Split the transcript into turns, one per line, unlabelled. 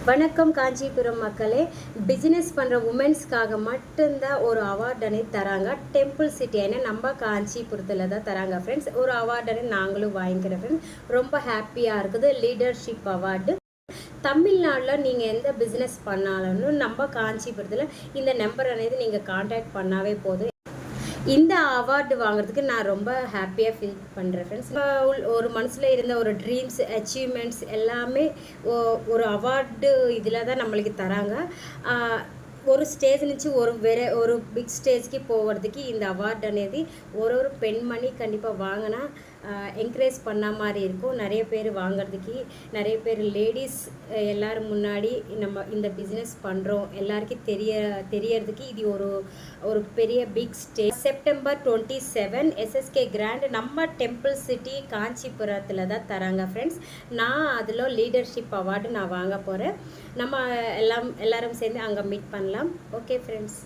வணக்கம் காஞ்சிபுரம் மக்களே. பிஸ்னஸ் பண்ணுற உமன்ஸ்க்காக மட்டும்தான் ஒரு அவார்டனை தராங்க. டெம்பிள் சிட்டி ஏன்னா நம்ம காஞ்சிபுரத்தில் தான் தராங்க ஃப்ரெண்ட்ஸ். ஒரு அவார்டனை நாங்களும் வாங்கிக்கிறேன் ஃப்ரெண்ட்ஸ். ரொம்ப ஹாப்பியாக இருக்குது. Leadership award. தமிழ்நாட்டில் நீங்கள் எந்த பிஸ்னஸ் பண்ணாலும் நம்ம காஞ்சிபுரத்தில் இந்த நம்பர் అనేది நீங்கள் காண்டாக்ட் பண்ணாவே போதும். இந்த அவார்டு வாங்குறதுக்கு நான் ரொம்ப ஹாப்பியாக ஃபீல் பண்ணுறேன் ஃப்ரெண்ட்ஸ். ஒரு மனசில் இருந்த ஒரு ட்ரீம்ஸ் அச்சீவ்மெண்ட்ஸ் எல்லாமே ஒரு அவார்டு இதில் தான் நம்மளுக்கு தராங்க. ஒரு ஸ்டேஜ் నుంచి ஒரு பிக் ஸ்டேజ్కి போகிறதுக்கு இந்த அவார்டு అనేది ஒரு பெண்மணி கண்டிப்பாக வாங்கினா என்கரேஜ் பண்ண மாதிரி இருக்கும். நிறைய பேர் வாங்கிறதுக்கு, நிறைய பேர் லேடிஸ் எல்லோரும் முன்னாடி நம்ம இந்த பிஸ்னஸ் பண்ணுறோம் எல்லாருக்கும் தெரியறதுக்கு இது ஒரு பெரிய big stage. September 27 SSK grand நம்ம டெம்பிள் சிட்டி காஞ்சிபுரத்தில் தான் தராங்க ஃப்ரெண்ட்ஸ். நான் அதில் லீடர்ஷிப் அவார்டு நான் வாங்க போகிறேன். நம்ம எல்லாரும் சேர்ந்து அங்கே மீட் பண்ணலாம். Okay friends.